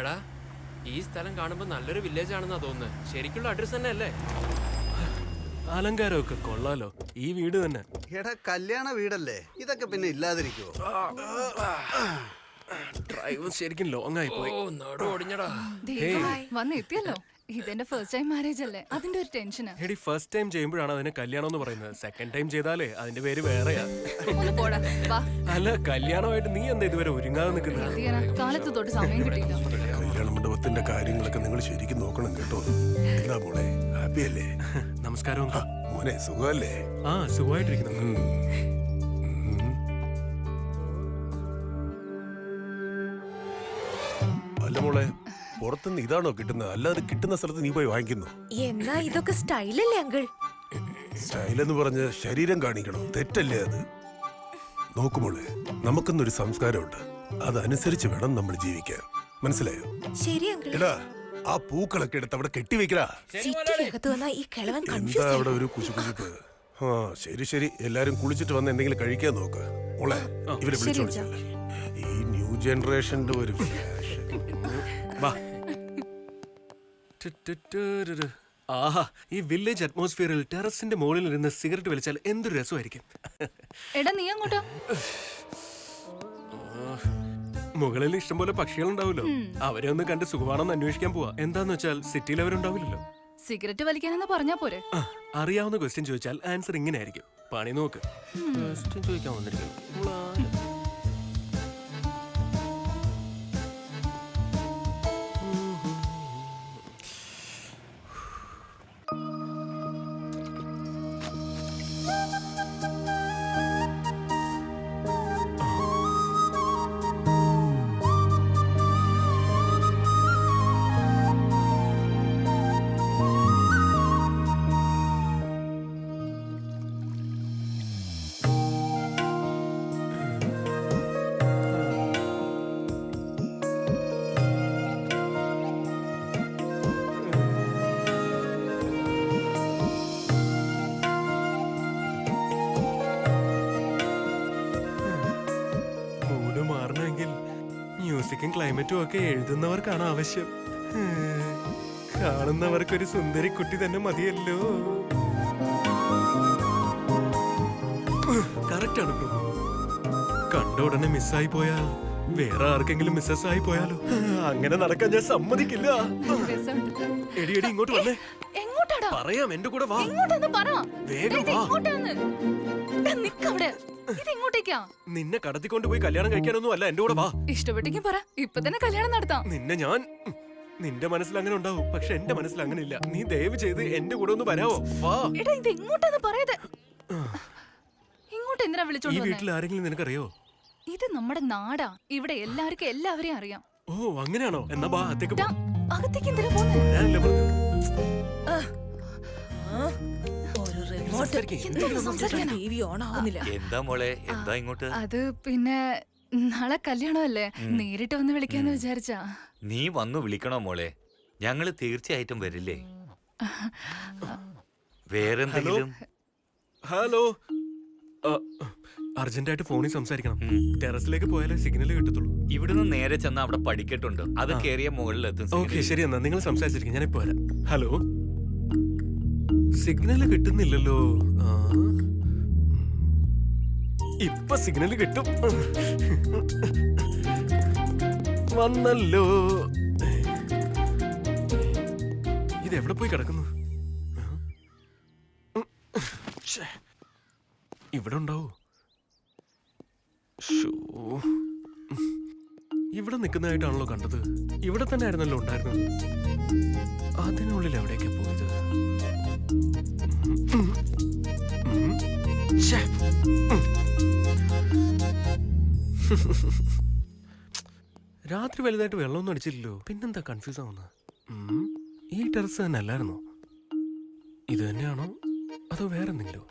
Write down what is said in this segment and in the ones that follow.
എടാ, ഈ സ്ഥലം കാണുമ്പോ നല്ലൊരു വില്ലേജ് ആണെന്നാ തോന്നുന്നത്. ശരിക്കുള്ള അഡ്രസ് തന്നെ അല്ലേ? അലങ്കാരമൊക്കെ കൊള്ളാലോ. ഈ വീട് തന്നെ. എടാ, കല്യാണ വീടല്ലേ, ഇതൊക്കെ പിന്നെ ഇല്ലാതിരിക്കുവോ? ഡ്രൈവ് ശരിക്കും ലോങ് ആയി പോയി. നടു ഒടിഞ്ഞടാ. വന്ന് എത്തിയല്ലോ. ഇതെന്റെ ഫസ്റ്റ് ടൈം മാരേജ് അല്ലേ, അതിന്റെ ഒരു ടെൻഷനാ. എടി, ഫസ്റ്റ് ടൈം ചെയ്യുമ്പോഴാണ് അതിന് കല്യാണം എന്ന് പറയുന്നത്. സെക്കൻഡ് ടൈം ചെയ്താലേ അതിന്റെ പേര് വേറെയാ. ഒന്ന് പോടാ, വാ. അല്ല, കല്യാണമായിട്ട് നീ എന്താ ഇതുവരെ ഒരുങ്ങാതെ നിൽക്കുന്നത്? എന്ത് ചെയ്യാനാ, കാലത്ത് തൊട്ട് സമയം കിട്ടിയില്ല. കല്യാണ മണ്ഡപത്തിന്റെ കാര്യങ്ങളൊക്കെ നിങ്ങൾ ശരിക്കും നോക്കണം കേട്ടോ. എന്താ മോളെ, ഹാപ്പി അല്ലേ? നമസ്കാരം. മോനെ, സുഖമല്ലേ? ആ, സുഖമായിട്ടിരിക്കുന്നു. അല്ല മോളെ, പുറത്തുനിന്ന് ഇതാണോ കിട്ടുന്നത്? അല്ലാതെ കിട്ടുന്ന സ്ഥലത്ത് നീ പോയി വാങ്ങിക്കുന്നു? എന്നാ ഇതൊക്കെ സ്റ്റൈലല്ലേ അങ്കിൾ? സ്റ്റൈലെന്ന് പറഞ്ഞ് ശരീരം കാണിക്കണം, തെറ്റല്ലേ അത്? നോക്കുമോളെ, നമുക്കെന്നൊരു സംസ്കാരമുണ്ട്. അതനുസരിച്ച് വേണം നമ്മൾ ജീവിക്കാൻ. മനസ്സിലായോ? ശരി അങ്കിൾ. എടാ, ആ പൂക്കളൊക്കെ എടുത്ത് അവിടെ കെട്ടിവെക്കലാ. സിറ്റിക്കകത്ത് വന്നാ ഈ കിളവൻ എന്താ കൺഫ്യൂസ് അവിടെ ഒരു കുശുകുശുപ്പ്? ആ, ശരി ശരി, എല്ലാരും കുളിച്ചിട്ട് വന്ന് എന്തെങ്കിലും കഴിക്കാൻ നോക്ക്. മോളെ, ഇവരെ വിളിച്ചോളൂ. ഈ ന്യൂ ജനറേഷന്റെ ഒരു വാ. ആഹാ, ഈ വില്ലേജ് അറ്റ്മോസ്ഫിയറിൽ ടെറസിന്റെ മുകളിൽ ഇരുന്ന് സിഗരറ്റ് വലിച്ചാൽ എന്തൊരു രസമായിരിക്കും. എടാ, നീ അങ്ങോട്ടാ. മുകളിൽ ഇഷ്ടംപോലെ പക്ഷികളുണ്ടാവുമല്ലോ. അവരെ ഒന്ന് കണ്ട് സുഖമാണെന്ന് അന്വേഷിക്കാൻ പോവാ. എന്താന്ന് വെച്ചാൽ സിറ്റിയിൽ അവരുണ്ടാവില്ലല്ലോ. സിഗരറ്റ് വലിക്കാനെന്ന് പറഞ്ഞാ പോരെ. അറിയാവുന്ന ക്വസ്റ്റ്യൻ ചോദിച്ചാൽ ആൻസർ ഇങ്ങനെ ആയിരിക്കും. പണി നോക്ക്. ക്വസ്റ്റ്യൻ ചോദിക്കാൻ വന്നിരിക്കുന്നു. മ്യൂസിക്കും ക്ലൈമറ്റും ഒക്കെ എഴുതുന്നവർക്കാണ് ആവശ്യം. കാണുന്നവർക്കൊരു സുന്ദരി കുട്ടി തന്നെ മതിയല്ലോ. കറക്റ്റാണ് പ്രഭു. കണ്ട ഉടനെ മിസ്സായി പോയാൽ വേറെ ആർക്കെങ്കിലും മിസ്സസ് ആയി പോയാലോ? അങ്ങനെ നടക്കാൻ ഞാൻ സമ്മതിക്കില്ല. എടി എടി, ഇങ്ങോട്ട് വന്നേ. എങ്ങോട്ടാടാ? പറയാം, എന്റെ കൂടെ വാ. എങ്ങോട്ടാന്ന് പറ. വേഗം വാ. നിക്കവിടെ. ഇതെങ്ങോട്ടേക്കാ? നിന്നെ കടത്തിക്കൊണ്ട് പോയി കല്യാണം കഴിക്കാനൊന്നും അല്ല, എന്റെ കൂടെ വാ. ഇഷ്ടപ്പെട്ടെങ്കിൽ പറ, ഇപ്പൊ തന്നെ കല്യാണം നടത്താം. നിന്നെ ഞാൻ നിന്റെ മനസ്സിൽ അങ്ങനെ ഉണ്ടാവും, പക്ഷെ എന്റെ മനസ്സിൽ അങ്ങനെ ഇല്ല. നീ ദയവ് ചെയ്ത് എന്റെ കൂടെ ഒന്ന് വരാവോ? വാ. എടാ, ഇത് എങ്ങോട്ടാന്ന് പറയരുത്. ഇങ്ങോട്ട് എന്തിനാ ഈ വിളിച്ചോണ്ട് വന്നേ? വീട്ടിൽ ആരെങ്കിലും നിനക്കറിയോ? ഇത് നമ്മുടെ നാടാ. ഇവിടെ എല്ലാവർക്കും എല്ലാവരെയും അറിയാം. ഓ, അങ്ങനെയാണോ? എന്നാ ബാ, അകത്തേക്ക് പോ. അകത്തേക്ക് എന്തിനാ പോന്നെ? ഞാനല്ലേ പറഞ്ഞത്. എന്താ മോളെ, എന്താ ഇങ്ങോട്ട്? അത് പിന്നെ നാളെ കല്യാണമല്ലേ, നേരിട്ട് വന്ന് വിളിക്കാന്ന് വിചാരിച്ചാ. നീ വന്നു വിളിക്കണോ മോളെ? ഞങ്ങള് തീർച്ചയായിട്ടും വരില്ലേ. വേറെന്തെങ്കിലും? ഹലോ, അർജന്റായിട്ട് ഫോണിൽ സംസാരിക്കണം. ടെറസിലേക്ക് പോയാലേ സിഗ്നൽ കിട്ടത്തുള്ളൂ. ഇവിടുന്ന് നേരെ ചെന്ന അവിടെ പഠിക്കട്ടുണ്ട്, അത് കേറിയ മുകളിലെത്തും. ഓക്കെ, ശരി, എന്നാ നിങ്ങൾ സംസാരിച്ചിരിക്കും, ഞാനിപ്പോ വരാം. ഹലോ, സിഗ്നൽ കിട്ടുന്നില്ലല്ലോ. ഇപ്പൊ സിഗ്നൽ കിട്ടും. വന്നല്ലോ. ഇതെവിടെ പോയി കിടക്കുന്നു? ഇവിടെ ഉണ്ടാവോ? ഇവിടെ നിൽക്കുന്നതായിട്ടാണല്ലോ കണ്ടത്. ഇവിടെ തന്നെ ആയിരുന്നല്ലോ ഉണ്ടായിരുന്നത്. അതിനുള്ളിൽ എവിടേക്കാ പോയത്? രാത്രി വലുതായിട്ട് വെള്ളമൊന്നും അടിച്ചില്ലല്ലോ, പിന്നെന്താ കൺഫ്യൂസ് ആവുന്നത്? ഈ ടെറസ് തന്നെ അല്ലായിരുന്നോ? ഇത് തന്നെയാണോ അതോ വേറെന്തെങ്കിലോ?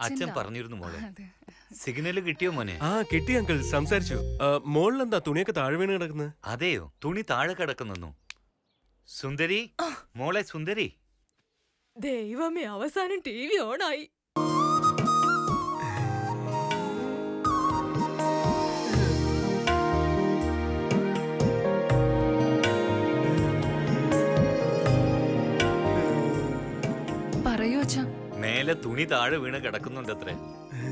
അച്ഛൻ പറഞ്ഞിരുന്നു മോളെ. സിഗ്നല് കിട്ടിയോ മോനെ? ആ, കിട്ടി അങ്കിൾ, സംസാരിച്ചു. മോളിലെന്താ തുണിയൊക്കെ താഴെ വീണ് കിടക്കുന്നത്? അതെയോ, തുണി താഴെ കിടക്കുന്നു. സുന്ദരി, മോളെ സുന്ദരി. ദൈവമേ, അവസാനം TV ഓണായി. വല്ല തുണി താഴെ വീണ് കിടക്കുന്നുണ്ടത്രേ.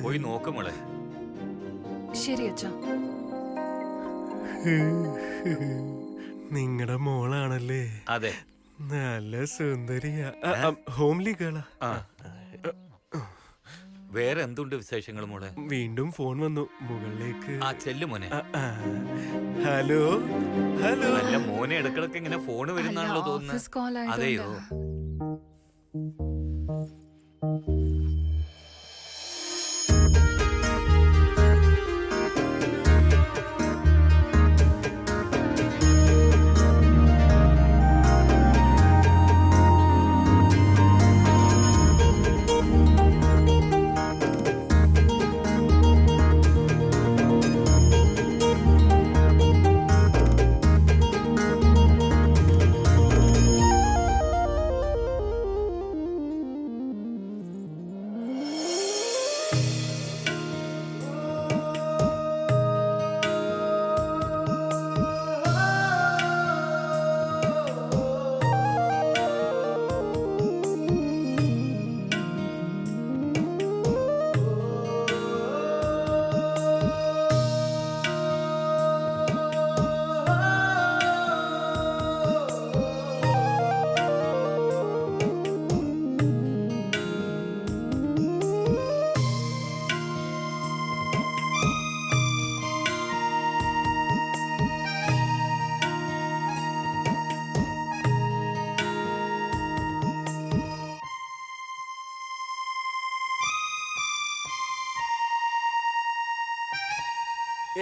പോയി നോക്ക് മോളെ. ശരി അച്ഛാ. നിങ്ങളുടെ മോളാണല്ലേ? അതെ. നല്ല സുന്ദരിയാ. ഹോംലി ഗേളാ. വേറെ എന്തുണ്ട് വിശേഷങ്ങൾ മോളെ? വീണ്ടും ഫോൺ വന്നു മുകളിലേക്ക്. ആ ചെല്ലു മോനെ. Hello hello. അല്ല മോനെ ഇടക്കിടക്ക് ഇങ്ങനെ ഫോണ് വരുന്നാണല്ലോ ഓഫീസ് കോൾ തോന്നുന്നത്. അതെയോ?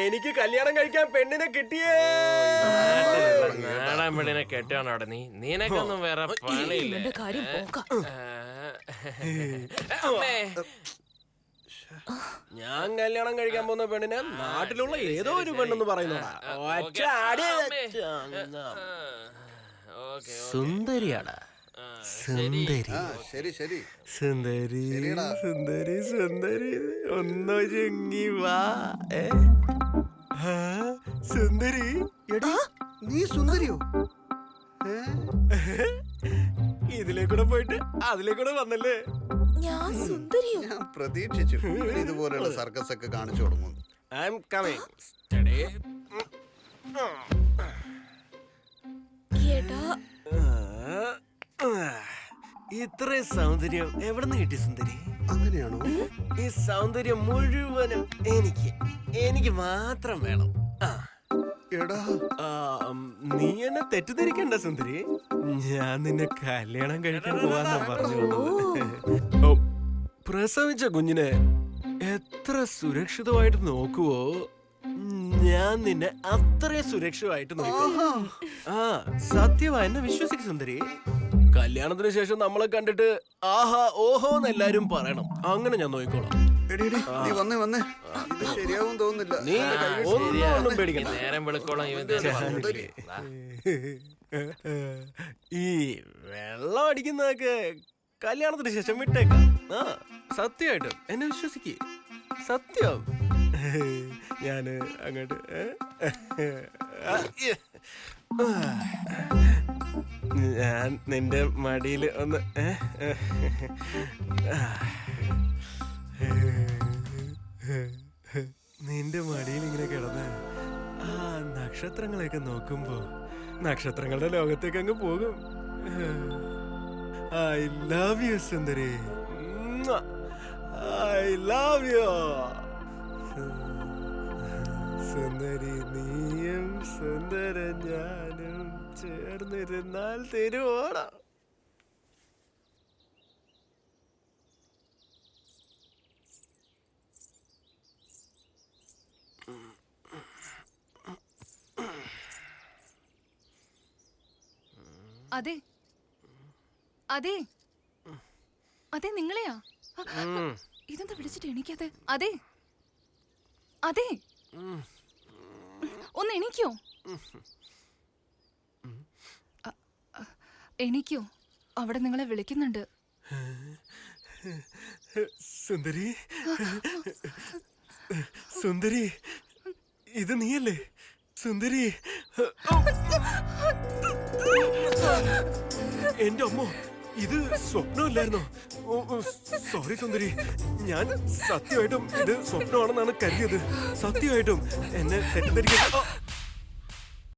എനിക്ക് കല്യാണം കഴിക്കാൻ പെണ്ണിനെ കിട്ടിയേ. നാളെ പെണ്ണിനെ കെട്ടാണ് അവിടെ. നിനക്കൊന്നും വേറെ പണിയില്ല. ഇവന്റെ കാര്യം പോക്കാം. ഞാൻ കല്യാണം കഴിക്കാൻ പോകുന്ന പെണ്ണിനെ നാട്ടിലുള്ള ഏതോ ഒരു പെണ്ണെന്ന് പറയുന്നതാ. സുന്ദരിയാടാ. സുന്ദരി ശരി ശരി. സുന്ദരി ശരിയെടാ. സുന്ദരി സുന്ദരി ഒന്നൊരുങ്ങി വാ. സുന്ദരി എടാ നീ സുന്ദരിയോ? ഇതിലേക്കൂടെ പോയിട്ട് അതിലേക്കൂടെ വന്നല്ലേ? ഞാൻ സുന്ദരിയോ? ഞാൻ പ്രതീക്ഷിച്ചു ഇതുപോലെയുള്ള സർക്കസ് ഒക്കെ കാണിച്ചു തുടങ്ങും. I am coming. എടാ ഇത്രയും സൗന്ദര്യം എവിടെ നിന്ന് കിട്ടി സുന്ദരി? അങ്ങനെയാണോ? ഈ സൗന്ദര്യം മുഴുവനും എനിക്ക് മാത്രം വേണം. എടാ നീ എന്നെ തെറ്റിദ്ധരിക്കണ്ട സുന്ദരി. ഞാൻ നിന്നെ കല്യാണം കഴിക്കാൻ പോവാന്നാ പറഞ്ഞു വന്നത്. ഓ, പ്രസവിച്ച കുഞ്ഞിനെ എത്ര സുരക്ഷിതമായിട്ട് നോക്കുവോ ഞാൻ നിന്നെ അത്രയും സുരക്ഷിതമായിട്ട് നോക്കും. സത്യമാ, എന്നെ വിശ്വസിക്കും സുന്ദരി. കല്യാണത്തിന് ശേഷം നമ്മളെ കണ്ടിട്ട് ആഹാ ഓഹോ എന്ന് എല്ലാരും പറയണം. അങ്ങനെ ഞാൻ നോക്കിക്കോളാം. എടി, എടി, നീ വന്നേ വന്നേ. ഇത് ശരിയാവും തോന്നുന്നില്ല. നീ ഒന്നും പേടിക്കണ്ട. നേരം വെളുക്കോളം ഇവൻ ഈ വെള്ളം അടിക്കുന്നതൊക്കെ കല്യാണത്തിന് ശേഷം വിട്ടേക്കാം. സത്യമായിട്ടും എന്നെ വിശ്വസിക്ക്. സത്യം. ഞാന് അങ്ങോട്ട് ഞാൻ നിന്റെ മടിയിൽ ഒന്ന് നിന്റെ മടിയിൽ ഇങ്ങനെ കിടന്ന് ആ നക്ഷത്രങ്ങളെയൊക്കെ നോക്കുമ്പോ നക്ഷത്രങ്ങളുടെ ലോകത്തേക്ക് അങ്ങ് പോകും. ഐ ലവ് യു സുന്ദരി. ഐ ലവ് യു സുന്ദരി. നീയും സുന്ദര ഞാനും ചേർന്നിരുന്നാൽ തിരുവോണം. അതെ അതെ അതെ നിങ്ങളെയാ? ഇതെന്താ വിളിച്ചിട്ട് എണീക്കാതെ? അതെ അതെ ഒന്ന് എണീക്കോ? എണീക്കോ? അവിടെ നിങ്ങളെ വിളിക്കുന്നുണ്ട്. സുന്ദരി സുന്ദരി ഇത് നീയല്ലേ സുന്ദരി? എന്റെ അമ്മോ ഇത് സ്വപ്നമല്ലായിരുന്നോ? സോറി സുന്ദരി, ഞാൻ സത്യമായിട്ടും ഇത് സ്വപ്നമാണെന്നാണ് കരുതിയത്. സത്യമായിട്ടും എന്നെ തെറ്റിദ്ധരിക്കാൻ